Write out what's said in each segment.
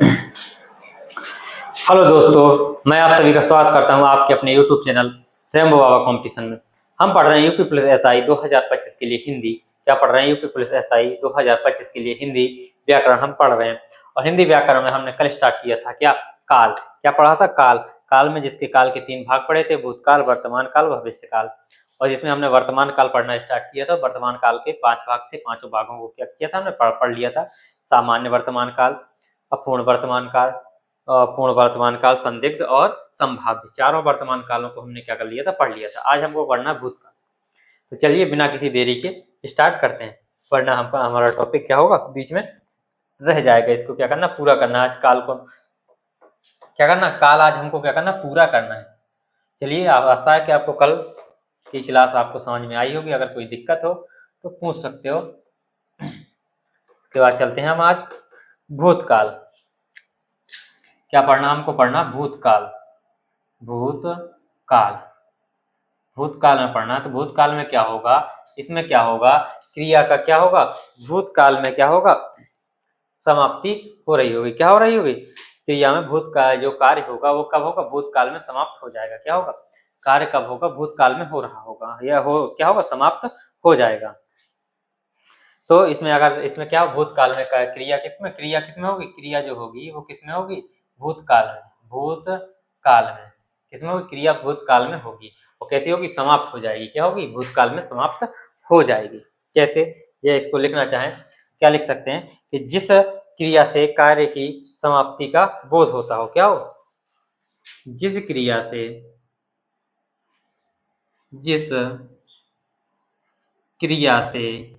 Hello दोस्तों, मैं आप सभी का स्वागत करता हूं आपके अपने YouTube चैनल रेम्बो बाबा कंपटीशन में। हम पढ़ रहे हैं यूपी पुलिस एसआई 2025 के लिए हिंदी। क्या पढ़ रहे हैं? यूपी पुलिस एसआई 2025 के लिए हिंदी व्याकरण हम पढ़ रहे हैं। और हिंदी व्याकरण में हमने कल स्टार्ट किया था क्या? काल। क्या पढ़ा था? काल। काल में जिसके काल के 3 भाग पढ़े थे, भूतकाल, वर्तमान काल, भविष्य काल। और जिसमें हमने वर्तमान काल पढ़ना स्टार्ट किया था। वर्तमान काल के 5 भाग थे, पांचों भागों को क्या किया था? हमने पढ़ लिया था। सामान्य वर्तमान काल, अपूर्ण वर्तमान काल, पूर्ण वर्तमान काल, संदिग्ध और संभाव्य, चारों वर्तमान कालों को हमने क्या कर लिया था? पढ़ लिया था। आज हमको पढ़ना भूतकाल। तो चलिए बिना किसी देरी के स्टार्ट करते हैं। वरना हमका हमारा टॉपिक क्या होगा? बीच में रह जाएगा। इसको क्या करना? पूरा करना। आज काल को क्या करना? काल आज हमको क्या करना? पूरा करना है। चलिए, आशा है कि आपको कल की क्लास आपको समझ में आई होगी। अगर कोई दिक्कत हो तो पूछ सकते हो। उसके बाद चलते हैं हम आज भूतकाल। क्या पढ़ना? हमको पढ़ना भूतकाल। भूतकाल, भूतकाल में पढ़ना है। तो भूतकाल में क्या होगा? इसमें क्या होगा? क्रिया का क्या होगा? भूतकाल में क्या होगा? समाप्ति हो रही होगी। क्या हो रही होगी? क्रिया में भूतकाल जो कार्य होगा वो कब होगा? भूतकाल में समाप्त हो जाएगा। क्या होगा? कार्य कब होगा? भूतकाल में हो रहा होगा, या हो क्या होगा? समाप्त हो जाएगा। तो इसमें अगर इसमें क्या भूतकाल में क्रिया किसमें होगी? क्रिया जो होगी वो किसमें होगी? भूतकाल में। भूतकाल में किसमें होगी? क्रिया भूतकाल में होगी। और कैसी होगी? समाप्त हो जाएगी। क्या होगी? भूतकाल में समाप्त हो जाएगी। कैसे? ये इसको लिखना चाहें, क्या लिख सकते हैं कि जिस क्रिया से कार्य की समाप्ति का बोध होता हो। क्या हो? जिस क्रिया से जिस क्रिया से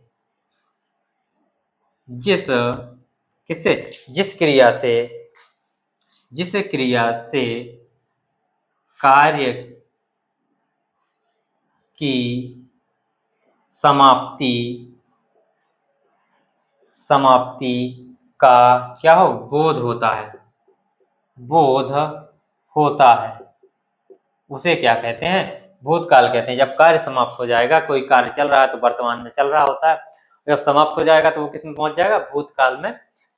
जिस किससे जिस क्रिया से कार्य की समाप्ति का क्या हो? बोध होता है। बोध होता है उसे क्या कहते हैं? भूतकाल कहते हैं। जब कार्य समाप्त हो जाएगा, कोई कार्य चल रहा है तो वर्तमान में चल रहा होता है, जब समाप्त हो जाएगा तो वो किस में पहुंच जाएगा? भूतकाल में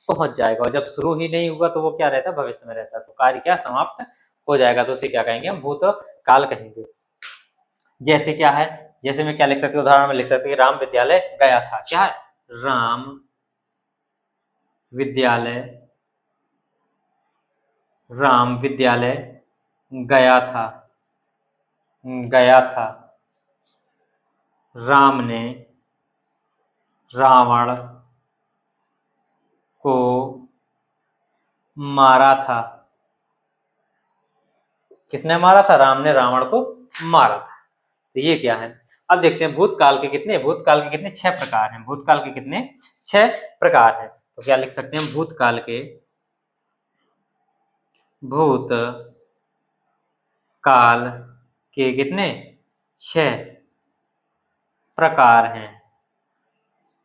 पहुंच जाएगा। और जब शुरू ही नहीं हुआ तो वो क्या रहता है? भविष्य में रहता है। तो कार्य क्या? समाप्त हो जाएगा, तो उसे क्या कहेंगे? हम भूतकाल कहेंगे। जैसे क्या है? जैसे मैं क्या लिख सकती हूँ? उदाहरण में लिख सकती हूँ, राम विद्यालय गया था। क्या है? राम विद्यालय गया था। राम ने रावण को मारा था। किसने मारा था? राम ने रावण को मारा था। तो ये क्या है? अब देखते हैं भूतकाल के कितने 6 प्रकार हैं। भूतकाल के कितने? 6 प्रकार हैं। तो क्या लिख सकते हैं? भूतकाल के कितने? 6 प्रकार हैं।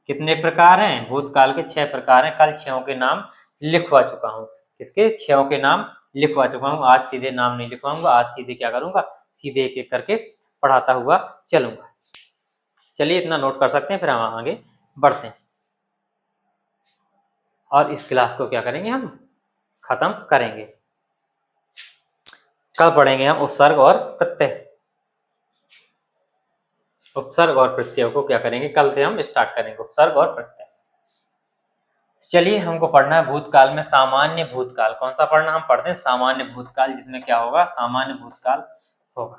कितने प्रकार हैं? भूतकाल के 6 प्रकार हैं। कल 6 के नाम लिखवा चुका हूँ। किसके? 6 के नाम लिखवा चुका हूँ। आज सीधे नाम नहीं लिखवाऊंगा। आज सीधे क्या करूंगा? सीधे एक एक करके पढ़ाता हुआ चलूंगा। चलिए, इतना नोट कर सकते हैं, फिर हम आगे बढ़ते हैं और इस क्लास को क्या करेंगे? हम खत्म करेंगे। कल पढ़ेंगे हम उपसर्ग और प्रत्यय। उपसर्ग और प्रत्यय को क्या करेंगे? कल से हम स्टार्ट करेंगे उपसर्ग और प्रत्यय। चलिए, हमको पढ़ना है भूतकाल में सामान्य भूतकाल। कौन सा पढ़ना? हम पढ़ते हैं सामान्य भूतकाल, जिसमें क्या होगा? सामान्य भूतकाल होगा।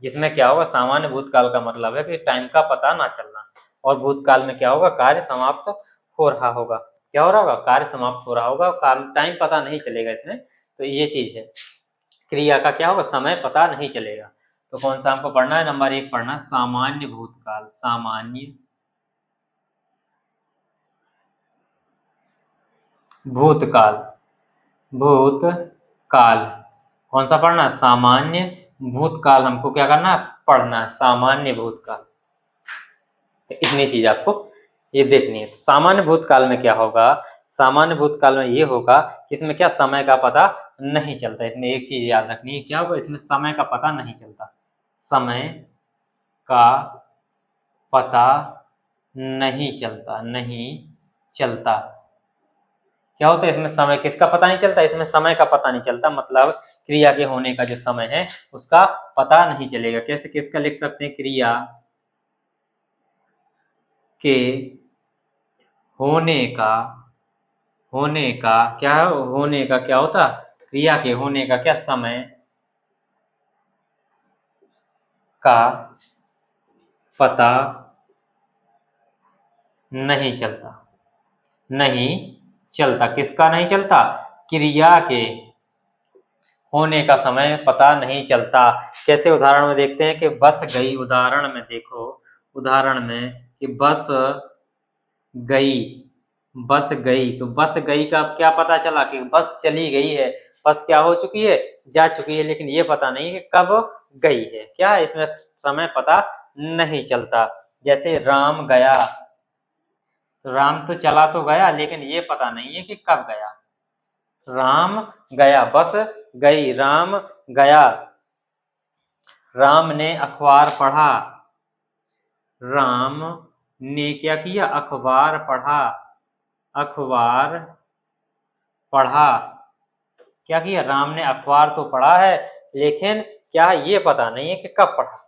जिसमें क्या होगा? सामान्य भूतकाल का मतलब है कि टाइम का पता ना चलना। और भूतकाल में क्या होगा? कार्य समाप्त हो रहा होगा। क्या हो रहा होगा? कार्य समाप्त हो रहा होगा। टाइम पता नहीं चलेगा इसमें। तो ये चीज है। क्रिया का क्या होगा? समय पता नहीं चलेगा। तो कौन सा हमको पढ़ना है? नंबर 1 पढ़ना है सामान्य भूतकाल। सामान्य भूतकाल। भूतकाल कौन सा पढ़ना है? सामान्य भूतकाल। हमको क्या करना है? पढ़ना है सामान्य भूतकाल। तो इतनी चीज आपको ये देखनी है। तो सामान्य भूतकाल में क्या होगा? सामान्य भूतकाल में ये होगा कि इसमें क्या? समय का पता नहीं चलता। इसमें एक चीज याद रखनी है, क्या होगा? इसमें समय का पता नहीं चलता। समय का पता नहीं चलता। क्या होता है इसमें समय किसका पता नहीं चलता, इसमें समय का पता नहीं चलता, मतलब क्रिया के होने का जो समय है उसका पता नहीं चलेगा। कैसे किसका लिख सकते हैं, क्रिया के होने का, क्या होने का क्या होता, क्रिया के होने का क्या समय का पता नहीं चलता, नहीं चलता। किसका नहीं चलता, क्रिया के होने का समय पता नहीं चलता। कैसे, उदाहरण में देखते हैं कि बस गई, उदाहरण में देखो, उदाहरण में कि बस गई, बस गई, तो बस गई का क्या पता चला कि बस चली गई है, बस क्या हो चुकी है, जा चुकी है, लेकिन ये पता नहीं कि कब गई है। क्या है इसमें समय पता नहीं चलता। जैसे राम गया, राम तो चला तो गया लेकिन ये पता नहीं है कि कब गया। राम गया, बस गई, राम गया। राम ने अखबार पढ़ा, राम ने क्या किया, अखबार पढ़ा, अखबार पढ़ा। क्या किया, राम ने अखबार तो पढ़ा है लेकिन क्या ये पता नहीं है कि कब पढ़ा,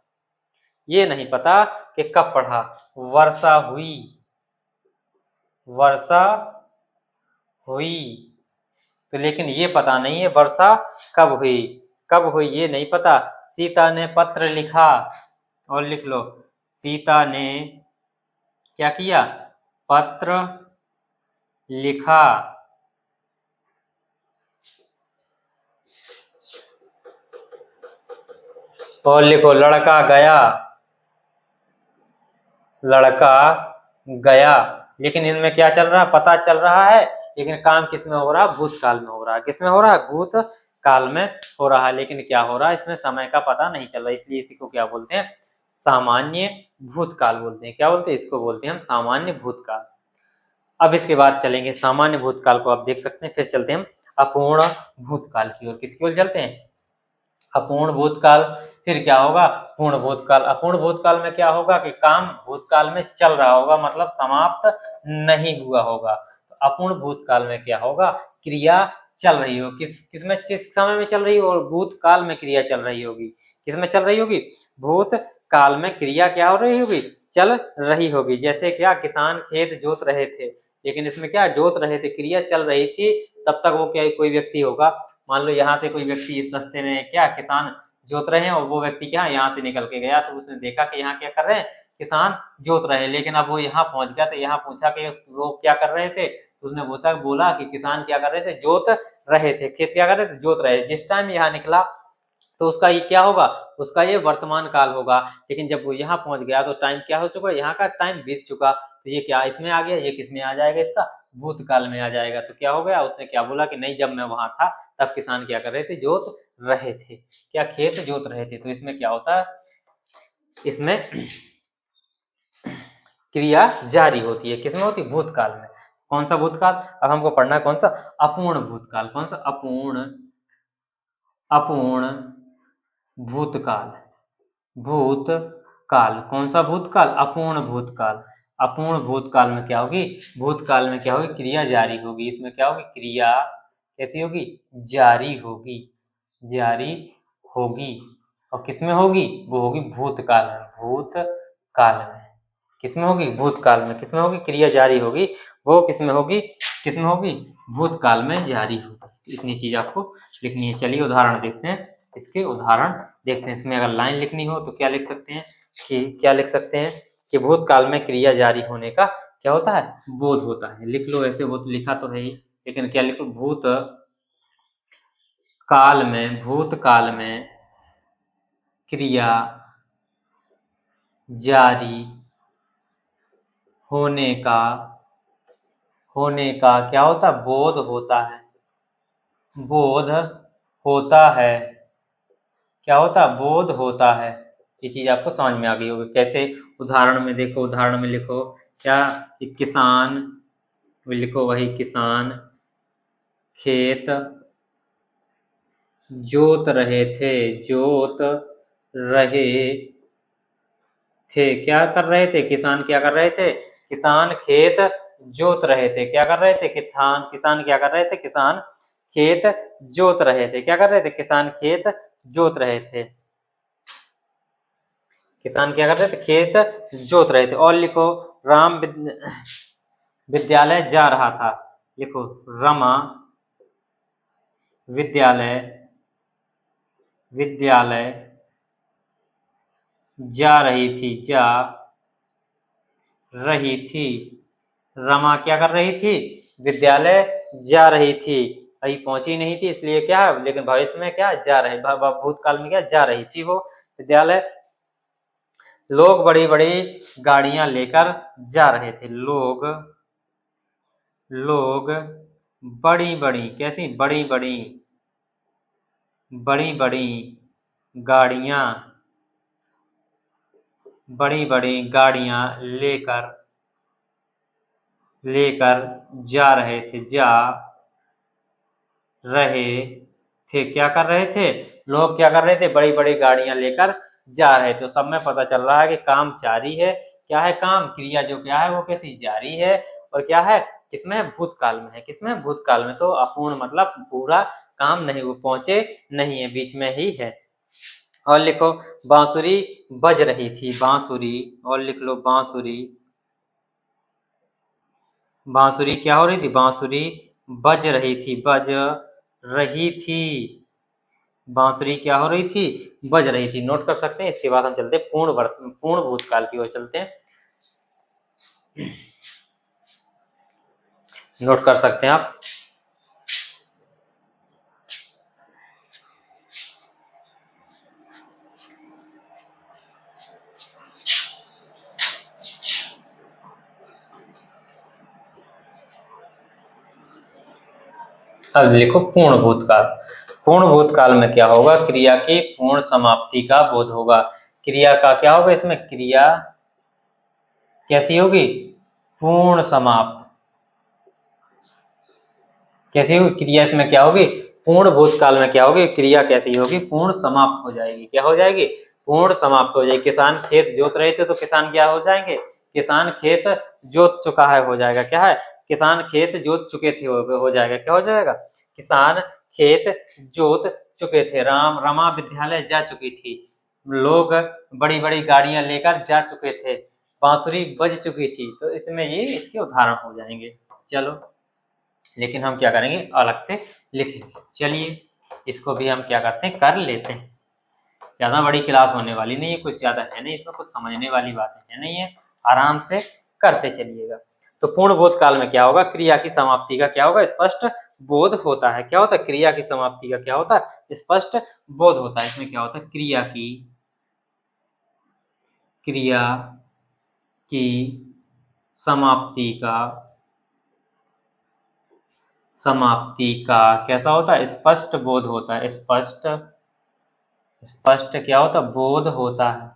ये नहीं पता कि कब पढ़ा। वर्षा हुई, वर्षा हुई, तो लेकिन ये पता नहीं है वर्षा कब हुई, कब हुई ये नहीं पता। सीता ने पत्र लिखा, और लिख लो, सीता ने क्या किया, पत्र लिखा। और लिखो, लड़का गया, लड़का गया। लेकिन इनमें क्या चल रहा है, पता चल रहा है, लेकिन काम किस में हो रहा है, भूतकाल में हो रहा है। किस में हो रहा है, भूतकाल में हो रहा है, लेकिन क्या हो रहा है, इसमें समय का पता नहीं चल रहा, इसलिए इसी को क्या बोलते हैं, सामान्य भूतकाल बोलते हैं। क्या बोलते हैं, इसको बोलते हैं हम सामान्य भूतकाल। अब इसके बाद चलेंगे सामान्य भूतकाल को आप देख सकते हैं, फिर चलते हैं हम अपूर्ण भूतकाल की ओर। किसकी ओर चलते हैं, अपूर्ण भूतकाल। फिर क्या होगा, पूर्ण भूतकाल। अपूर्ण भूतकाल में क्या होगा कि काम भूतकाल में चल रहा होगा, मतलब समाप्त नहीं हुआ होगा। तो अपूर्ण भूतकाल में क्या होगा, क्रिया चल रही हो, किस समय में चल रही हो, भूतकाल में क्रिया चल रही होगी। किसमें चल रही होगी, भूतकाल में क्रिया क्या हो रही होगी, चल रही होगी। जैसे क्या, किसान खेत जोत रहे थे, लेकिन इसमें क्या जोत रहे थे, क्रिया चल रही थी, तब तक वो क्या कोई व्यक्ति होगा, मान लो यहाँ से कोई व्यक्ति इस रास्ते में क्या किसान जोत रहे हैं, और वो व्यक्ति क्या यहाँ से निकल के गया, तो उसने देखा कि यहाँ क्या कर रहे हैं, किसान जोत रहे हैं। लेकिन अब वो यहाँ पहुंच गया, तो यहाँ पूछा कि वो क्या कर रहे थे, तो उसने बोला कि किसान क्या कर रहे थे, जोत रहे थे, खेत क्या कर रहे थे, जोत रहे। जिस टाइम यहाँ निकला तो उसका ये क्या होगा, उसका ये वर्तमान काल होगा। लेकिन जब वो यहाँ पहुंच गया तो टाइम क्या हो चुका, यहाँ का टाइम बीत चुका, तो ये क्या इसमें आ गया, ये किसमें आ जाएगा, इसका भूतकाल में आ जाएगा। तो क्या हो गया, उसने क्या बोला कि नहीं, जब मैं वहां था तब किसान क्या कर रहे थे, जोत रहे थे, क्या खेत जोत रहे थे। तो इसमें क्या होता है, इसमें क्रिया जारी होती है, किसमें होती है, भूतकाल में। कौन सा भूतकाल, अब हमको पढ़ना है कौन सा, अपूर्ण भूतकाल। कौन सा, अपूर्ण, अपूर्ण भूतकाल, भूतकाल। कौन सा भूतकाल, अपूर्ण भूतकाल। अपूर्ण भूतकाल में क्या होगी, भूतकाल में क्या होगी, क्रिया जारी होगी। इसमें क्या होगी, क्रिया कैसी होगी, जारी होगी, जारी होगी। और किसमें होगी, वो होगी भूतकाल में, भूतकाल में। किसमें होगी, भूतकाल में। किसमें होगी, क्रिया जारी होगी, वो किसमें होगी, किसमें होगी, भूतकाल में जारी होगी। इतनी चीज आपको लिखनी है। चलिए उदाहरण देखते हैं, इसके उदाहरण देखते हैं। इसमें अगर लाइन लिखनी हो तो क्या लिख सकते हैं, कि क्या लिख सकते हैं कि भूतकाल में क्रिया जारी होने का क्या होता है, बोध होता है। लिख लो ऐसे, वो तो लिखा तो है ही, लेकिन क्या लिखो, भूत काल में, भूतकाल में क्रिया जारी होने का, क्या होता है, बोध होता है, बोध होता है। क्या होता है, बोध होता है। ये चीज आपको समझ में आ गई होगी। कैसे, उदाहरण में देखो, उदाहरण में लिखो क्या, कि किसान, लिखो वही, किसान खेत जोत रहे थे, जोत रहे थे। क्या कर रहे थे, किसान क्या कर रहे थे, किसान खेत जोत रहे थे। क्या कर रहे थे? किसान किसान क्या कर रहे थे? किसान खेत जोत रहे थे। क्या कर रहे थे? किसान खेत जोत रहे थे। किसान क्या कर रहे थे? खेत जोत रहे थे। और लिखो, राम विद्यालय जा रहा था। लिखो, रमा विद्यालय विद्यालय जा रही थी। जा रही थी। रमा क्या कर रही थी? विद्यालय जा रही थी। अभी पहुंची नहीं थी इसलिए क्या है, लेकिन भविष्य में क्या जा रही, भूतकाल में क्या जा रही थी वो विद्यालय। लोग बड़ी बड़ी गाड़ियां लेकर जा रहे थे। लोग बड़ी बड़ी, कैसी? बड़ी बड़ी बड़ी बड़ी गाड़ियां बड़ी बड़ी गाड़ियां लेकर लेकर जा रहे थे। जा रहे थे। क्या कर रहे थे? लोग क्या कर रहे थे? बड़ी बड़ी गाड़ियां लेकर जा रहे थे। तो सब में पता चल रहा है कि काम जारी है। क्या है? काम, क्रिया जो क्या है वो कैसी? जारी है। और क्या है? किसमें है? भूतकाल में है। किसमें? भूतकाल में। तो अपूर्ण मतलब पूरा काम नहीं, वो पहुंचे नहीं है, बीच में ही है। और लिखो, बांसुरी बज रही थी। बांसुरी, और लिख लो, बांसुरी बांसुरी क्या हो रही थी? बांसुरी बज रही थी। बज रही थी। बांसुरी क्या हो रही थी? बज रही थी। नोट कर सकते हैं। इसके बाद हम चलते हैं पूर्ण भूतकाल की ओर चलते हैं। नोट कर सकते हैं आप। अब देखो, पूर्ण भूतकाल। पूर्ण भूतकाल में क्या होगा? क्रिया की पूर्ण समाप्ति का बोध होगा। क्रिया का क्या होगा? इसमें क्रिया कैसी होगी? पूर्ण समाप्त। कैसी होगी क्रिया? इसमें क्या होगी? पूर्ण भूतकाल में क्या होगी? क्रिया कैसी होगी? पूर्ण समाप्त हो जाएगी। क्या हो जाएगी? पूर्ण समाप्त हो जाएगी। किसान खेत जोत रहे थे तो किसान क्या हो जाएंगे? किसान खेत जोत चुका है हो जाएगा। क्या है? किसान खेत जोत चुके थे हो जाएगा। क्या हो जाएगा? किसान खेत जोत चुके थे। रमा विद्यालय जा चुकी थी। लोग बड़ी बड़ी गाड़ियां लेकर जा चुके थे। बांसुरी बज चुकी थी। तो इसमें ये इसके उदाहरण हो जाएंगे। चलो, लेकिन हम क्या करेंगे? अलग से लिखेंगे। चलिए, इसको भी हम क्या करते हैं? कर लेते हैं। ज़्यादा बड़ी क्लास होने वाली नहीं है, कुछ ज़्यादा है नहीं इसमें, कुछ समझने वाली बातें है नहीं है। आराम से करते चलिएगा। तो पूर्ण भूतकाल में क्या होगा? क्रिया की समाप्ति का क्या होगा? स्पष्ट बोध होता है। क्या होता है? क्रिया की समाप्ति का क्या होता है? स्पष्ट बोध होता है। इसमें क्या होता है? क्रिया की समाप्ति का कैसा होता है? स्पष्ट बोध होता है। स्पष्ट क्या होता है? बोध होता है।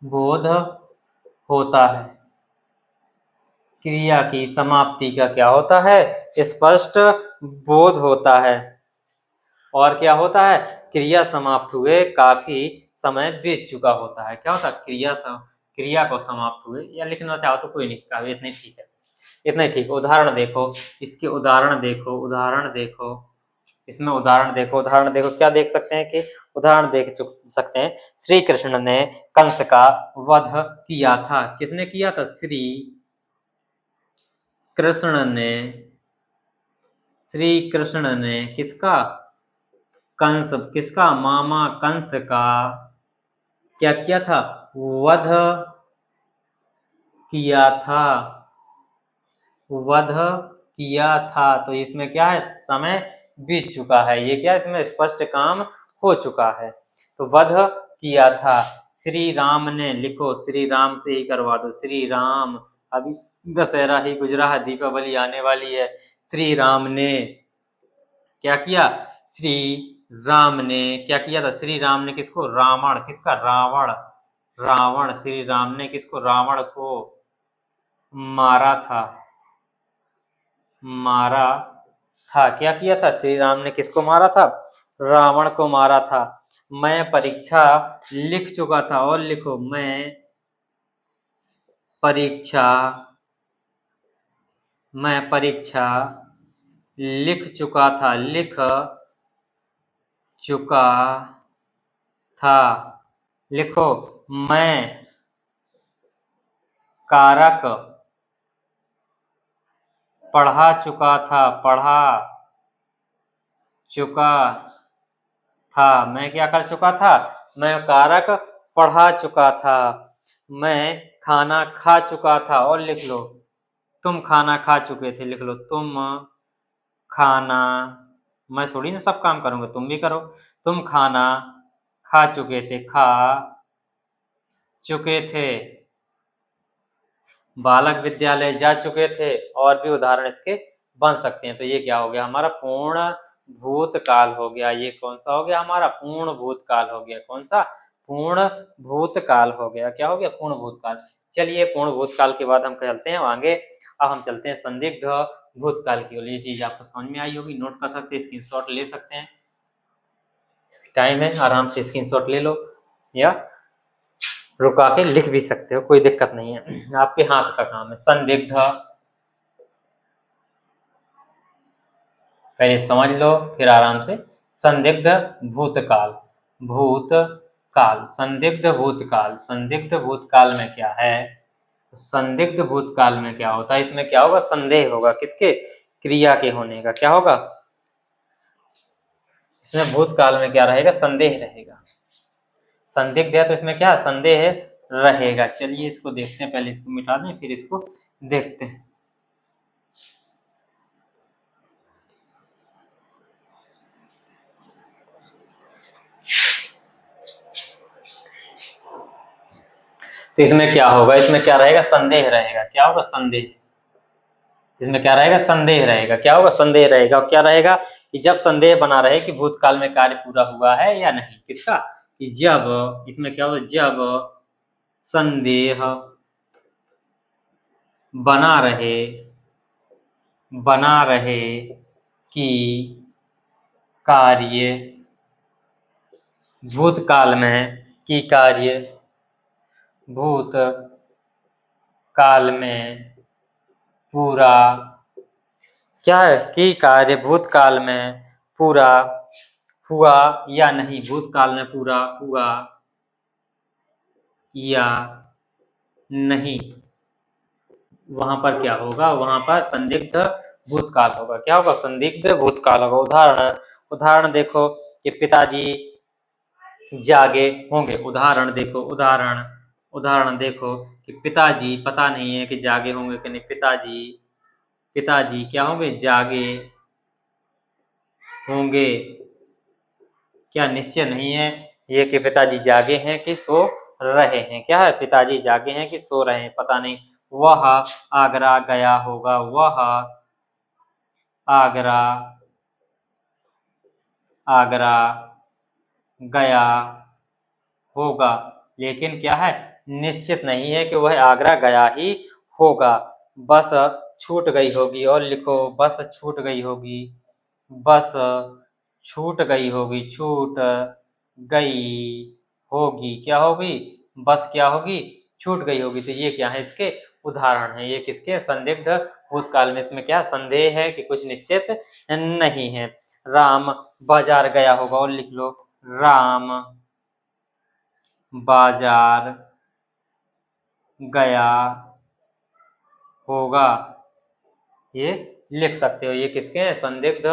बोध होता है। क्रिया की समाप्ति का क्या होता है? स्पष्ट बोध होता है। और क्या होता है? क्रिया समाप्त हुए काफी समय बीत चुका होता है। क्या होता है? क्रिया को समाप्त हुए, या लिखना चाहो तो कोई नहीं, काफी इतनी ठीक है। इतना ही ठीक। उदाहरण देखो, इसके उदाहरण देखो। इसमें उदाहरण देखो, क्या देख सकते हैं कि उदाहरण देख सकते हैं। श्री कृष्ण ने कंस का वध किया था। किसने किया था? श्री कृष्ण ने किसका? कंस, किसका? मामा कंस का क्या किया था? वध किया था। वध किया था। तो इसमें क्या है? समय बीत चुका है। ये क्या? इसमें स्पष्ट काम हो चुका है। तो वध किया था। श्री राम ने, लिखो, श्री राम से ही करवा दो। श्री राम, अभी दशहरा ही गुजरा है, दीपावली आने वाली है। श्री राम ने क्या किया? श्री राम ने क्या किया था? श्री राम ने किसको? रावण, किसका? रावण। श्री राम ने किसको? रावण को मारा था। क्या किया था? श्री राम ने किसको मारा था? रावण को मारा था। मैं परीक्षा लिख चुका था। और लिखो, मैं परीक्षा मैं परीक्षा लिख चुका था, लिख चुका था। लिखो, मैं कारक पढ़ा चुका था, पढ़ा चुका था। मैं क्या कर चुका था? मैं कारक पढ़ा चुका था। मैं खाना खा चुका था, और लिख लो, तुम खाना खा चुके थे, लिख लो, तुम खाना, मैं थोड़ी ना सब काम करूंगा, तुम भी करो। तुम खाना खा चुके थे, खा चुके थे। बालक विद्यालय जा चुके थे, और भी उदाहरण इसके बन सकते हैं। तो ये क्या हो गया? हमारा पूर्ण भूतकाल हो गया। ये कौन सा हो गया? हमारा पूर्ण भूतकाल हो गया। कौन सा? पूर्ण भूतकाल हो गया। क्या हो गया? पूर्ण भूतकाल। चलिए, पूर्ण भूतकाल के बाद हम चलते हैं आगे। अब हम चलते हैं संदिग्ध भूतकाल की ओर। ये चीज आपको समझ में आई होगी, नोट कर सकते हैं, स्क्रीनशॉट ले सकते हैं। टाइम है, आराम से स्क्रीनशॉट ले लो, या रुका के लिख भी सकते हो, कोई दिक्कत नहीं है, आपके हाथ का काम है। संदिग्ध, पहले समझ लो फिर आराम से। संदिग्ध भूतकाल, भूतकाल, संदिग्ध भूतकाल। संदिग्ध भूतकाल में क्या है? संदिग्ध भूतकाल में क्या होता है? इसमें क्या होगा? संदेह होगा, किसके? क्रिया के होने का। क्या होगा? इसमें भूतकाल में क्या रहेगा? संदेह रहेगा। संदिग्ध है तो इसमें क्या? संदेह रहेगा। चलिए इसको देखते हैं, पहले इसको मिटा दें फिर इसको देखते हैं। तो इसमें क्या होगा? इसमें क्या रहेगा? संदेह रहेगा। क्या होगा? संदेह। इसमें क्या रहेगा? संदेह रहेगा। क्या होगा? संदेह रहेगा। और क्या रहेगा? कि जब संदेह बना रहे कि भूतकाल में कार्य पूरा हुआ है या नहीं, किसका? कि जब, इसमें क्या होगा? जब संदेह बना रहे, बना रहे कि कार्य भूतकाल में, कि कार्य भूत काल में पूरा, क्या है? कि कार्य भूतकाल में पूरा हुआ या नहीं, भूतकाल में पूरा हुआ या नहीं, वहां पर क्या होगा? वहां पर संदिग्ध भूतकाल होगा। क्या होगा? संदिग्ध भूतकाल होगा। उदाहरण, उदाहरण देखो कि पिताजी जागे होंगे। उदाहरण देखो, उदाहरण, उदाहरण देखो कि पिताजी, पता नहीं है कि जागे होंगे कि नहीं। पिताजी, पिताजी क्या होंगे? जागे होंगे। क्या निश्चय नहीं है ये कि पिताजी जागे हैं कि सो रहे हैं? क्या है? पिताजी जागे हैं कि सो रहे हैं, पता नहीं। वह आगरा गया होगा। वह आगरा, आगरा गया होगा। लेकिन क्या है? निश्चित नहीं है कि वह आगरा गया ही होगा। बस छूट गई होगी, और लिखो, बस छूट गई होगी। बस छूट गई होगी, छूट गई होगी। क्या होगी? बस क्या होगी? छूट गई होगी। तो ये क्या है? इसके उदाहरण है। ये किसके? संदिग्ध भूतकाल में। इसमें क्या? संदेह है कि कुछ निश्चित नहीं है। राम बाजार गया होगा, और लिख लो, राम बाजार गया होगा। ये लिख सकते हो। ये किसके हैं? संदिग्ध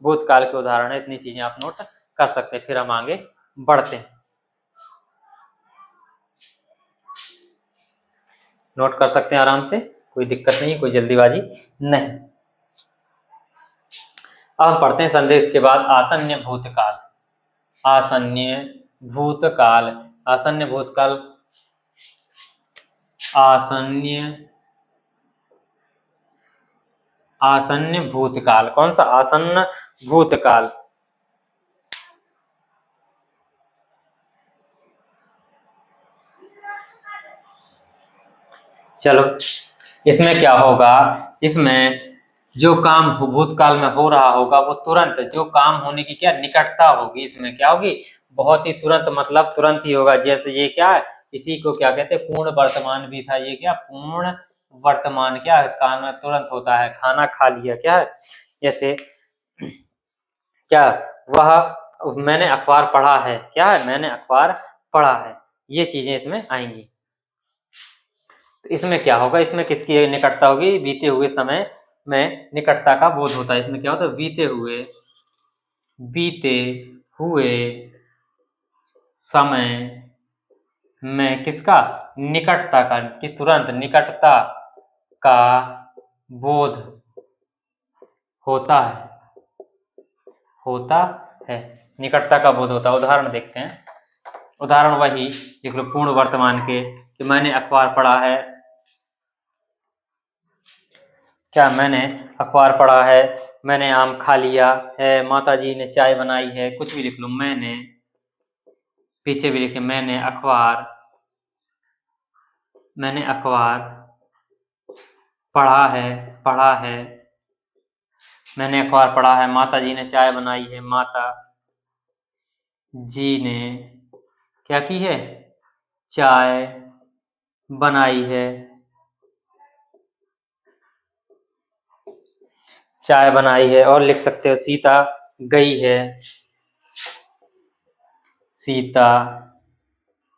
भूतकाल के उदाहरण है। इतनी चीजें आप नोट कर सकते हैं। फिर हम आगे बढ़ते हैं। नोट कर सकते हैं आराम से, कोई दिक्कत नहीं, कोई जल्दीबाजी नहीं। अब हम पढ़ते हैं संदिग्ध के बाद आसन्न भूतकाल। आसन्न भूतकाल, आसन्न भूतकाल, आसन्न, आसन्न भूतकाल। कौन सा? आसन्न भूतकाल। चलो, इसमें क्या होगा? इसमें जो काम भूतकाल में हो रहा होगा वो तुरंत, जो काम होने की क्या निकटता होगी, इसमें क्या होगी? बहुत ही तुरंत, मतलब तुरंत ही होगा। जैसे ये क्या है? इसी को क्या कहते हैं? पूर्ण वर्तमान भी था। ये क्या? पूर्ण वर्तमान क्या है, खाना तुरंत होता है, खाना खा लिया क्या है। जैसे क्या, वह, मैंने अखबार पढ़ा है, क्या है, मैंने अखबार पढ़ा है, ये चीजें इसमें आएंगी। तो इसमें क्या होगा, इसमें किसकी निकटता होगी, बीते हुए समय में निकटता का बोध होता है। इसमें क्या होता है, बीते हुए समय में किसका, निकटता का, कि तुरंत निकटता का बोध होता है, निकटता का बोध होता है। उदाहरण देखते हैं, उदाहरण वही देख लो पूर्ण वर्तमान के, कि मैंने अखबार पढ़ा है, क्या, मैंने अखबार पढ़ा है, मैंने आम खा लिया है, माताजी ने चाय बनाई है, कुछ भी लिख लो, मैंने, पीछे भी लिखे मैंने अखबार पढ़ा है, मैंने अखबार पढ़ा है, माताजी ने चाय बनाई है, माता जी ने क्या की है, चाय बनाई है, और लिख सकते हो सीता गई है, सीता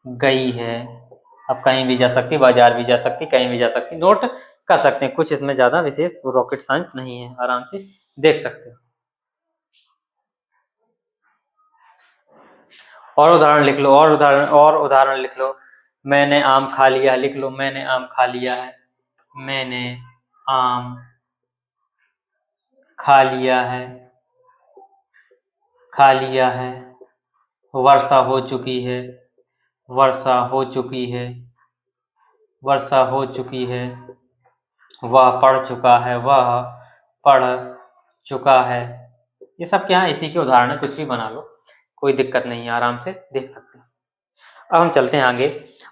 गई है। अब कहीं भी जा सकती, बाजार भी जा सकती, कहीं भी जा सकती, नोट कर सकते हैं, कुछ इसमें ज्यादा विशेष रॉकेट साइंस नहीं है, आराम से देख सकते हो। और उदाहरण लिख लो, और उदाहरण लिख लो, मैंने आम खा लिया, लिख लो मैंने आम खा लिया है, मैंने आम खा लिया है, वर्षा हो चुकी है, वर्षा हो चुकी है, वर्षा हो चुकी है, वह पढ़ चुका है, वह पढ़ चुका है। ये सब क्या है, इसी के उदाहरण है, कुछ भी बना लो, कोई दिक्कत नहीं है, आराम से देख सकते हैं। अब हम चलते हैं आगे।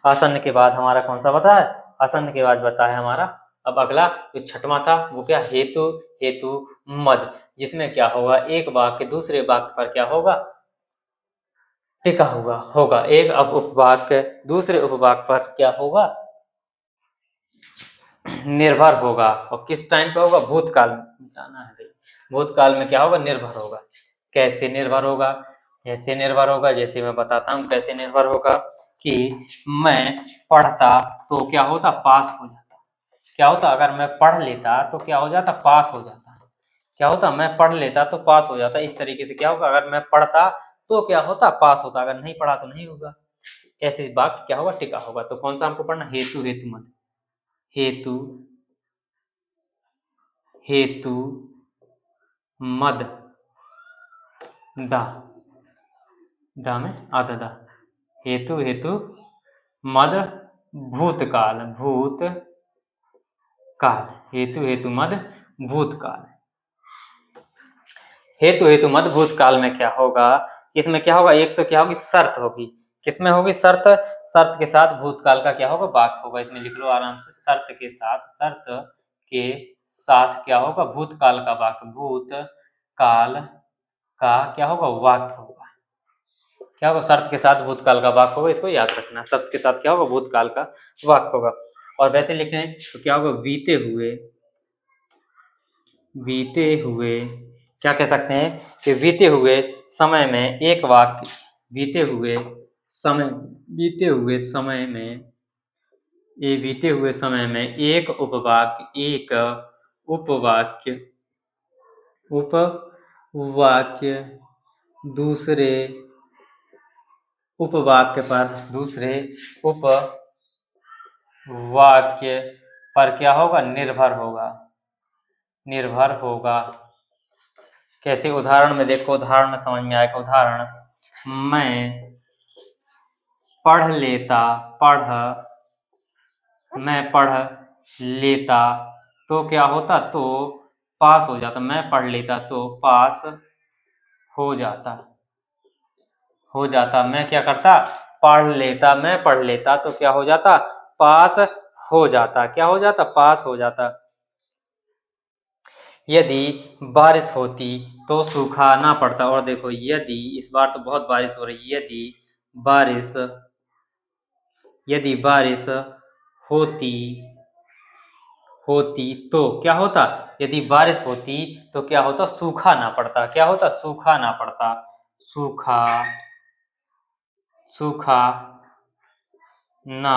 आसन्न के बाद हमारा कौन सा बता है, आसन्न के बाद बता है हमारा अब अगला जो छठवां था वो क्या, हेतु, हेतु मद, जिसमें क्या होगा, एक वाक्य दूसरे वाक्य पर क्या होगा, टिका होगा, एक उपवाक्य दूसरे उपवाक्य पर क्या होगा, निर्भर होगा। और किस टाइम पे होगा, भूतकाल में, जाना है भाई, भूतकाल में क्या होगा, निर्भर होगा। कैसे निर्भर होगा, जैसे मैं बताता हूँ कैसे निर्भर होगा, कि मैं पढ़ता तो क्या होता, पास हो जाता, क्या होता, अगर मैं पढ़ लेता तो क्या हो जाता, पास हो जाता, क्या होता, मैं पढ़ लेता तो पास हो जाता। इस तरीके से क्या होगा, अगर मैं पढ़ता तो क्या होता, पास होता, अगर नहीं पढ़ा तो नहीं होगा। ऐसे वाक्य क्या होगा, टिका होगा। तो कौन सा हमको पढ़ना, हेतु, हेतु मत, हेतु, हेतु मद, दा, दा में आधा दा, हेतु, हेतु मद भूतकाल, हेतु, हेतु मद भूतकाल, हेतु, हेतु मद भूतकाल में क्या होगा, इसमें क्या होगा, एक तो क्या होगी, शर्त होगी, किसमें होगी, शर्त, शर्त के साथ भूतकाल का क्या होगा, वाक्य होगा। इसमें लिख लो आराम से, शर्त के साथ क्या होगा, भूतकाल का वाक्य, भूतकाल का क्या होगा, वाक्य होगा। क्या होगा, शर्त के साथ भूतकाल का वाक्य होगा, इसको याद रखना, शर्त के साथ क्या होगा, भूतकाल का वाक्य होगा। और वैसे लिखें तो क्या होगा, बीते हुए क्या कह सकते हैं, कि बीते हुए समय में एक वाक्य, बीते हुए समय में, बीते हुए समय में एक उपवाक्य दूसरे उपवाक्य पर क्या होगा, निर्भर होगा। कैसे, उदाहरण में देखो, उदाहरण में समझ में आएगा। उदाहरण, मैं पढ़ लेता तो क्या होता, तो पास हो जाता, मैं पढ़ लेता तो पास हो जाता, मैं क्या करता, मैं पढ़ लेता तो क्या हो जाता, पास हो जाता, क्या हो जाता, पास हो जाता। यदि बारिश होती तो सूखा ना पड़ता। और देखो, यदि, इस बार तो बहुत बारिश हो रही है, यदि बारिश होती होती तो क्या होता, यदि बारिश होती तो क्या होता, सूखा ना पड़ता। क्या होता, सूखा ना पड़ता। सूखा, सूखा ना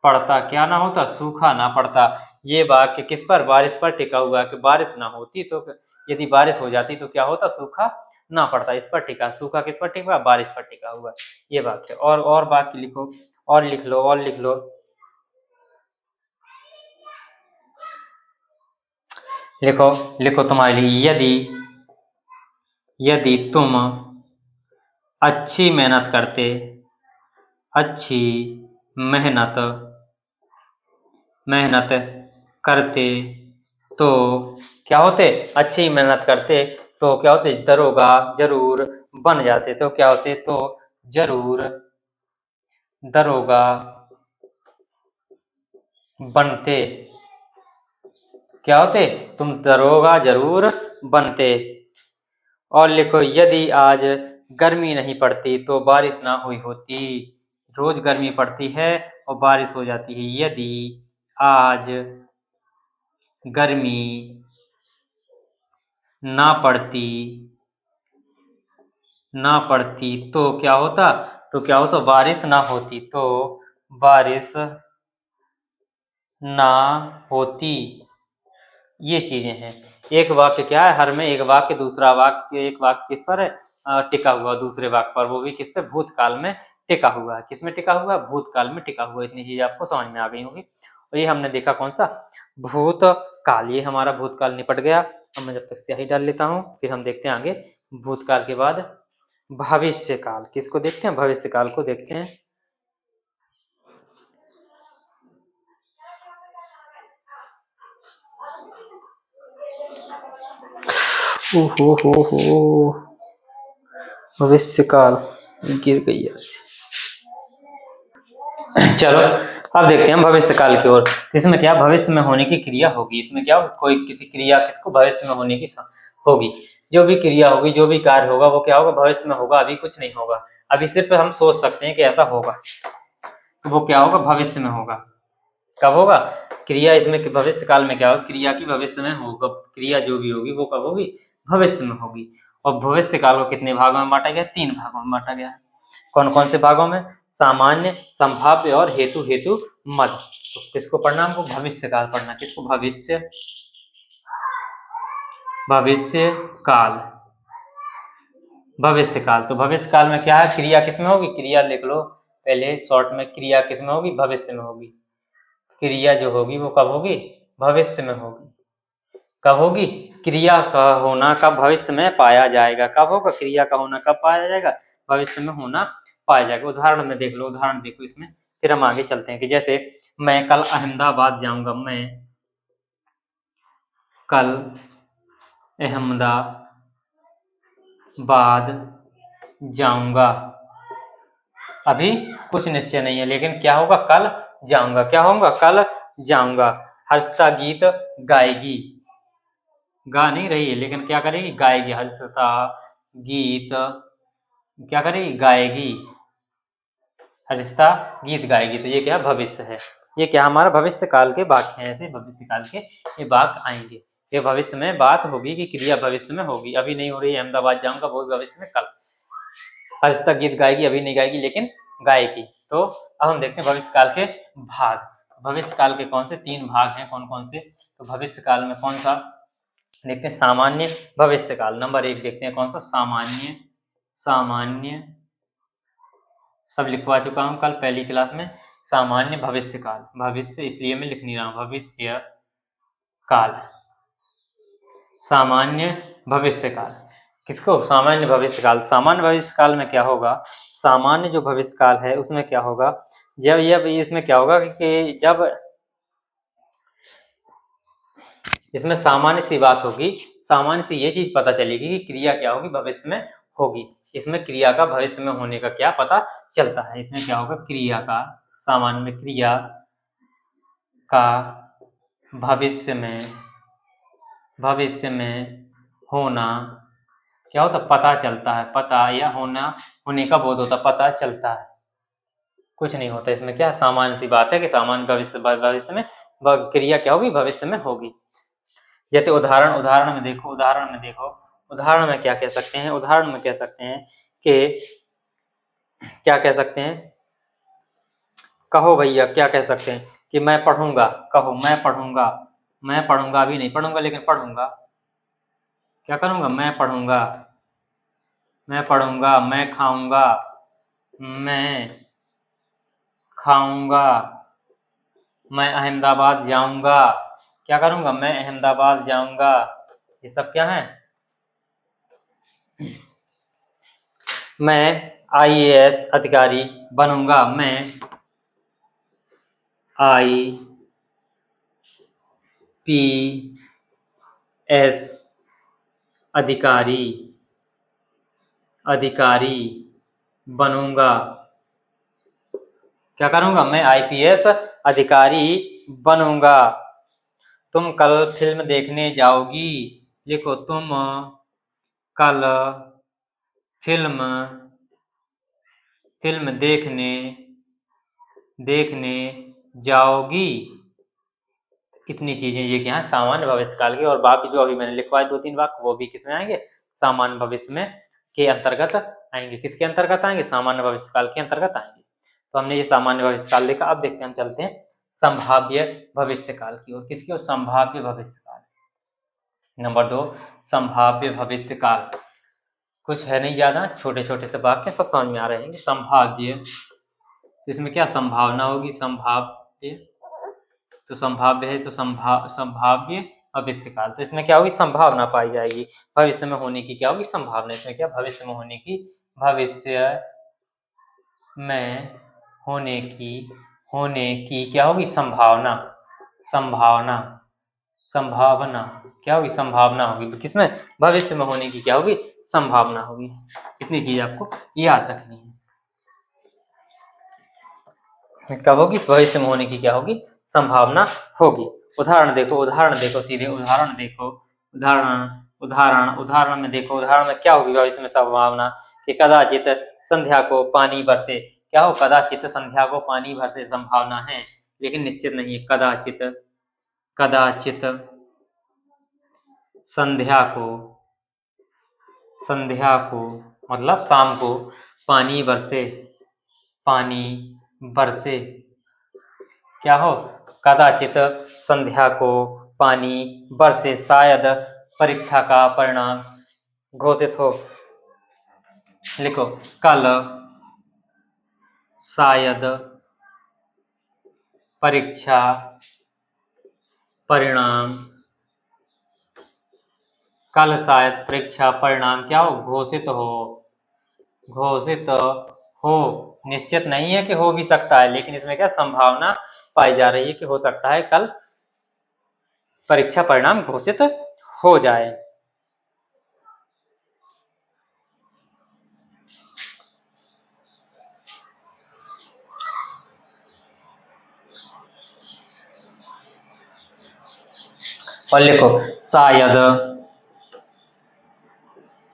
पड़ता। क्या ना होता, सूखा ना पड़ता। ये वाक्य किस पर, बारिश पर टिका हुआ है कि बारिश ना होती तो, यदि बारिश हो जाती तो क्या होता, सूखा ना पड़ता। इस पर टिका, सूखा किस पर टिका, बारिश पर टिका हुआ है ये वाक्य। और वाक्य लिखो, और लिख लो, और लिख लो। लिखो, लिखो तुम्हारे लिए, यदि, यदि तुम अच्छी मेहनत करते, अच्छी मेहनत, मेहनत करते तो क्या होते, अच्छी मेहनत करते तो क्या होते, दरोगा जरूर बन जाते। तो क्या होते, तो जरूर दरोगा बनते। क्या होते, तुम दरोगा जरूर बनते। और लिखो, यदि आज गर्मी नहीं पड़ती तो बारिश ना हुई होती। रोज गर्मी पड़ती है और बारिश हो जाती है। यदि आज गर्मी ना पड़ती, ना पड़ती तो क्या होता, तो क्या होता, बारिश ना होती। तो बारिश ना होती। ये चीजें हैं। एक वाक्य क्या है, हर में एक वाक्य, दूसरा वाक्य, एक वाक्य किस पर है, टिका हुआ दूसरे वाक्य पर, वो भी किस पे, भूतकाल में टिका हुआ है। किस में टिका हुआ है, भूतकाल में टिका हुआ है। इतनी चीज आपको समझ में आ गई होगी। और ये हमने देखा कौन सा, भूतकाल। ये हमारा भूतकाल निपट गया। अब मैं जब तक स्याही डाल लेता हूँ, फिर हम देखते हैं आगे। भूतकाल के बाद भविष्यकाल, किसको देखते हैं, भविष्यकाल को देखते हैं। हो भविष्यकाल गिर गई यार से। चलो अब देखते हैं भविष्य काल की ओर। तो इसमें क्या, भविष्य में होने की क्रिया होगी। इसमें क्या, कोई किसी क्रिया किसको, भविष्य में होने की होगी। जो भी क्रिया होगी, जो भी कार्य होगा, वो क्या होगा, भविष्य में होगा। अभी कुछ नहीं होगा, अभी सिर्फ हम सोच सकते हैं कि ऐसा होगा। तो वो क्या होगा, भविष्य में होगा। कब होगा, क्रिया इसमें भविष्य काल में क्या होगा, क्रिया की भविष्य में होगा। क्रिया जो भी होगी वो कब होगी, भविष्य में होगी। और भविष्य काल को कितने भागों में बांटा गया, 3 भागों में बांटा गया है। कौन कौन से भागों में, सामान्य, संभाव्य और हेतु हेतु मद। तो किसको पढ़ना, हमको भविष्य काल पढ़ना। किसको, भविष्य, भविष्य काल, भविष्य काल। तो भविष्य काल में क्या है, क्रिया किसमें होगी, क्रिया लिख लो पहले शॉर्ट में, क्रिया किसमें होगी, भविष्य में होगी। क्रिया जो होगी वो कब होगी, भविष्य में होगी। कब होगी, क्रिया का होना कब, भविष्य में पाया जाएगा। कब होगा, क्रिया का होना कब पाया जाएगा, भविष्य में होना पाया जाएगा। उदाहरण में देख लो, उदाहरण देखो इसमें, फिर हम आगे चलते हैं। कि जैसे मैं कल अहमदाबाद जाऊंगा, मैं कल अहमदाबाद जाऊंगा। अभी कुछ निश्चय नहीं है, लेकिन क्या होगा, कल जाऊंगा। क्या होगा, कल जाऊंगा। हर्षिता गीत गाएगी, गा नहीं रही है लेकिन क्या करेगी, गाएगी। हर्षिता गीत क्या करेगी, गाएगी। हर्षिता गीत गाएगी। तो ये क्या, भविष्य है। ये क्या, हमारा भविष्य काल के वाक्य हैं। ऐसे भविष्य काल के ये वाक्य आएंगे। ये भविष्य में बात होगी कि क्रिया भविष्य में होगी। अभी नहीं हो रही है, अहमदाबाद जाऊंगा, वो भविष्य में कल। हर्षिता गीत गाएगी, अभी नहीं गाएगी लेकिन गाएगी। तो अब हम देखते हैं भविष्य काल के भाग। भविष्य काल के कौन से 3 भाग हैं, कौन कौन से। तो भविष्य काल में कौन सा देखते हैं, सामान्य भविष्य काल। नंबर 1 देखते हैं कौन सा, सामान्य। सामान्य सब लिखवा चुका हूं कल पहली क्लास में। सामान्य भविष्य काल, भविष्य इसलिए मैं लिख नहीं रहा हूं, भविष्य काल, सामान्य भविष्य काल। किसको, सामान्य भविष्य काल। सामान्य भविष्य काल में क्या होगा, सामान्य जो भविष्य काल है उसमें क्या होगा, जब ये इसमें क्या होगा कि जब इसमें सामान्य सी बात होगी, सामान्य सी ये चीज पता चलेगी कि क्रिया क्या होगी, भविष्य में होगी। इसमें क्रिया का भविष्य में होने का क्या पता चलता है। इसमें क्या होगा, क्रिया का, सामान्य में क्रिया का भविष्य में होना क्या होता, पता चलता है। पता या होना, होने का बोध होता, पता चलता है। कुछ नहीं होता इसमें, क्या सामान्य सी बात है कि सामान्य भविष्य में वह क्रिया क्या होगी, भविष्य में होगी। जैसे उदाहरण में देखो, उदाहरण में क्या कह सकते हैं, उदाहरण में कह सकते हैं कि क्या कह सकते हैं, कहो भैया क्या कह सकते हैं कि मैं पढ़ूंगा, कहो मैं पढ़ूंगा भी नहीं पढ़ूंगा लेकिन पढ़ूंगा, क्या करूंगा, मैं पढ़ूंगा, मैं खाऊंगा, मैं खाऊंगा, मैं अहमदाबाद जाऊंगा, क्या करूंगा, मैं अहमदाबाद जाऊंगा। ये सब क्या है, मैं आईएएस अधिकारी बनूंगा, मैं आईपीएस अधिकारी बनूंगा, क्या करूंगा, मैं आईपीएस अधिकारी बनूंगा। तुम कल फिल्म देखने जाओगी, लिखो तुम कल फिल्म देखने जाओगी। कितनी चीजें ये क्या है, सामान्य भविष्यकाल की, और बाकी जो अभी मैंने लिखवाए 2-3 वाक्य वो भी किसमें आएंगे, सामान्य भविष्य में के अंतर्गत आएंगे। किसके अंतर्गत आएंगे, सामान्य भविष्यकाल के अंतर्गत आएंगे। तो हमने ये सामान्य भविष्यकाल देखा। अब देखते हैं, हम चलते हैं संभाव्य भविष्यकाल की ओर। किसकी ओर, संभाव्य भविष्यकाल। नंबर 2, संभाव्य भविष्यकाल। कुछ है नहीं ज्यादा, छोटे छोटे से वाक्य सब समझ में आ रहे हैं। संभाव्य, इसमें क्या संभावना होगी, संभाव्य, तो संभाव्य है तो संभाव्य भविष्यकाल, तो इसमें क्या होगी, संभावना पाई जाएगी, भविष्य में होने की क्या होगी, संभावना। इसमें क्या, भविष्य में होने की, क्या होगी, संभावना, क्या होगी, संभावना होगी। किसमें, भविष्य में होने की क्या होगी, संभावना होगी। इतनी चीज आपको याद रखनी है। कब होगी, भविष्य में होने की क्या होगी, संभावना होगी। उदाहरण देखो सीधे उदाहरण देखो, उदाहरण में देखो, उदाहरण में क्या होगी भविष्य में संभावना, कि कदाचित संध्या को पानी बरसे। क्या हो, कदाचित संध्या को पानी बरसे, संभावना है लेकिन निश्चित नहीं है। कदाचित संध्या को मतलब शाम को पानी बरसे, क्या हो, कदाचित संध्या को पानी बरसे, शायद परीक्षा का परिणाम घोषित हो। लिखो, कल शायद परीक्षा परिणाम, क्या हो, घोषित हो। निश्चित नहीं है कि हो भी सकता है, लेकिन इसमें क्या संभावना पाई जा रही है कि हो सकता है कल परीक्षा परिणाम घोषित हो जाए। और लिखो,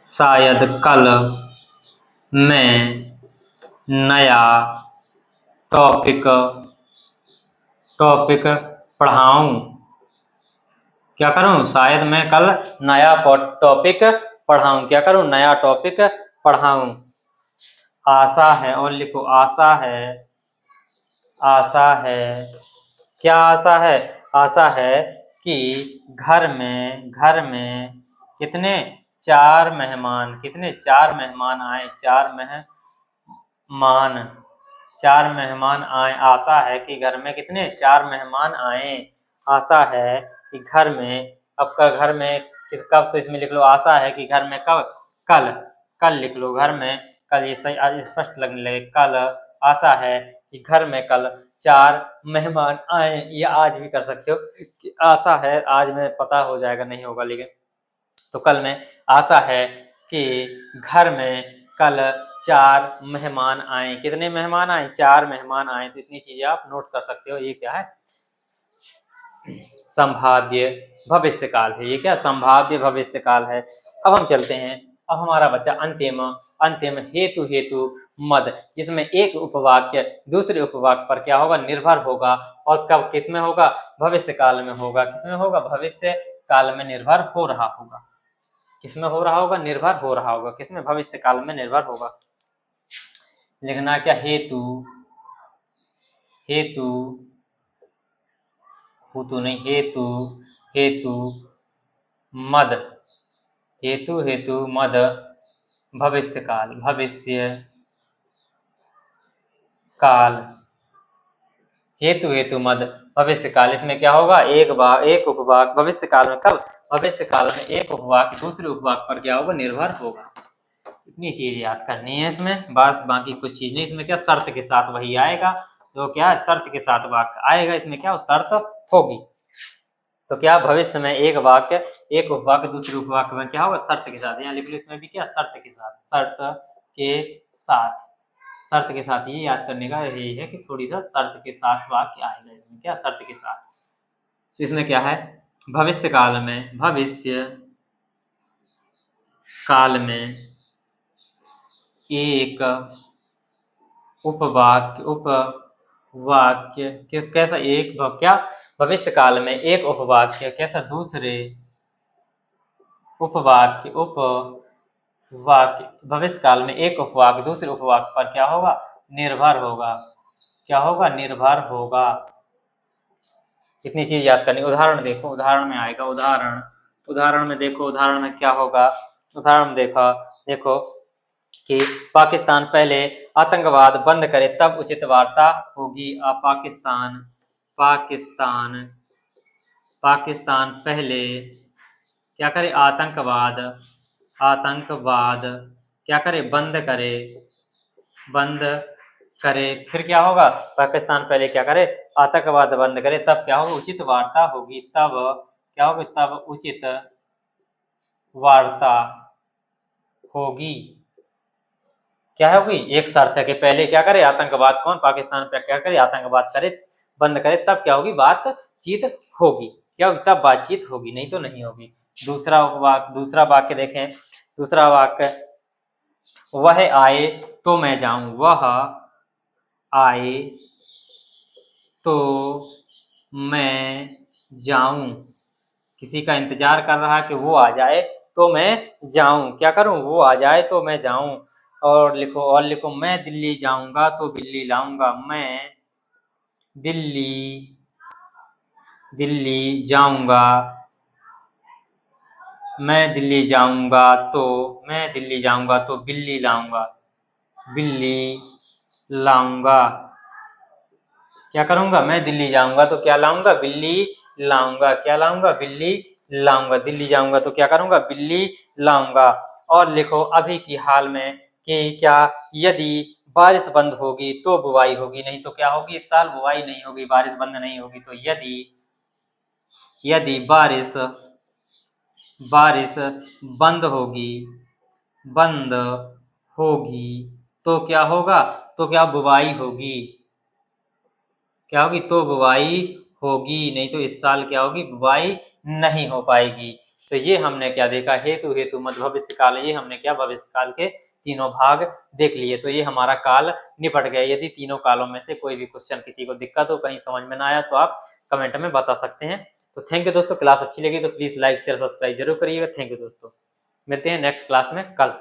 शायद कल मैं नया टॉपिक पढ़ाऊं। क्या करूं, शायद मैं कल नया टॉपिक पढ़ाऊं, क्या करूं, नया टॉपिक पढ़ाऊं। आशा है, और लिखो आशा है, क्या आशा है कि घर में कितने चार मेहमान आए, चार मेहमान आए। आशा है कि घर में कितने, 4 मेहमान आए। आशा है कि घर में, अब का घर में कब, तो इसमें लिख लो आशा है कि घर में कब, कल लिख लो, घर में कल, ये सही स्पष्ट लगने लगे। कल आशा है कि घर में कल 4 मेहमान आए। ये आज भी कर सकते हो कि आशा है, आज में पता हो जाएगा नहीं होगा, लेकिन तो कल में आशा है कि घर में कल 4 मेहमान आए। कितने मेहमान आए, 4 मेहमान आए। तो इतनी चीजें आप नोट कर सकते हो। ये क्या है, संभाव्य भविष्यकाल है। ये क्या, संभाव्य भविष्यकाल है। अब हम चलते हैं अब हमारा बच्चा अंतिम अंतिम हेतु हेतु मद, जिसमें एक उपवाक्य दूसरे उपवाक्य पर क्या होगा, निर्भर होगा। और कब किसमें होगा, भविष्य काल में होगा। किसमें होगा, भविष्य काल में निर्भर हो रहा होगा। किसमें हो रहा होगा, निर्भर हो रहा होगा। किसमें, भविष्य काल में निर्भर होगा। लिखना क्या, हेतु हेतु हेतु नहीं, हेतु हेतु मद, हेतु हेतु मद भविष्य काल, भविष्य काल, हेतु हेतु मद भविष्य काल। इसमें क्या होगा, एक उपवाक्य भविष्य काल में, कब, भविष्य काल में एक उपवाक्य दूसरे उपवाक्य पर क्या होगा, निर्भर होगा। इतनी चीज याद करनी है इसमें, बस बाकी कुछ चीज नहीं। इसमें क्या, शर्त के साथ वही आएगा, तो क्या शर्त के साथ वाक्य आएगा। इसमें क्या शर्त होगी, तो क्या भविष्य में एक उपवाक्य दूसरे उपवाक्य में क्या होगा, शर्त के साथ। यहाँ लिख लो, इसमें भी क्या, शर्त के साथ, शर्त के साथ, शर्त के साथ। ये याद करने का यही है कि थोड़ी सा शर्त के साथ वाक्य आएगा इसमें, क्या, शर्त के साथ। इसमें क्या है, भविष्य काल में, भविष्य काल में एक उपवाक्य कैसा, एक क्या, भविष्य काल में एक उपवाक्य कैसा, दूसरे उपवाक्य भविष्य काल में एक उपवाक्य दूसरे उपवाक्य पर क्या होगा, निर्भर होगा। क्या होगा, निर्भर होगा। इतनी चीज याद करनी। उदाहरण देखो, उदाहरण में आएगा, उदाहरण में देखो, उदाहरण में क्या होगा। उदाहरण देखो कि पाकिस्तान पहले आतंकवाद बंद करे तब उचित वार्ता होगी। पाकिस्तान पहले क्या करे, आतंकवाद क्या करे, बंद करे। फिर क्या होगा, पाकिस्तान पहले क्या करे, आतंकवाद बंद करे, तब क्या होगा, उचित वार्ता होगी। तब क्या होगा, तब उचित वार्ता होगी। क्या होगी, एक शर्त है कि पहले क्या करे, आतंकवाद, कौन, पाकिस्तान पे क्या करे, आतंकवाद करे, बंद करे, तब क्या होगी, बातचीत होगी। क्या होगी, तब बातचीत होगी, नहीं तो नहीं होगी। दूसरा वाक्य देखें, दूसरा वाक्य, वह आए तो मैं जाऊं, वह आए तो मैं जाऊं। किसी का इंतजार कर रहा है कि वो आ जाए तो मैं जाऊं, क्या करूं, वो आ जाए तो मैं जाऊं। और लिखो, मैं दिल्ली जाऊंगा तो बिल्ली लाऊंगा। मैं दिल्ली जाऊंगा, मैं दिल्ली जाऊंगा तो बिल्ली लाऊंगा। क्या करूंगा, मैं दिल्ली जाऊंगा तो क्या लाऊंगा, बिल्ली लाऊंगा। क्या लाऊंगा, बिल्ली लाऊंगा। दिल्ली जाऊंगा तो क्या करूंगा, बिल्ली लाऊंगा। और लिखो, अभी की हाल में कि क्या, यदि बारिश बंद होगी तो बुवाई होगी, नहीं तो क्या होगी, इस साल बुवाई नहीं होगी, बारिश बंद नहीं होगी। तो यदि बारिश बंद होगी तो क्या होगा, तो क्या बुवाई होगी। क्या होगी, तो बुवाई होगी, नहीं तो इस साल क्या होगी, बुवाई नहीं हो पाएगी। तो ये हमने क्या देखा, हेतु मत भविष्य काल। ये हमने क्या, भविष्य काल के तीनों भाग देख लिए। तो ये हमारा काल निपट गया। यदि तीनों कालों में से कोई भी क्वेश्चन किसी को दिक्कत हो, कहीं समझ में ना आया, तो आप कमेंट में बता सकते हैं। तो थैंक यू दोस्तों। क्लास अच्छी लगी तो प्लीज लाइक शेयर सब्सक्राइब जरूर करिएगा। थैंक यू दोस्तों, मिलते हैं नेक्स्ट क्लास में कल।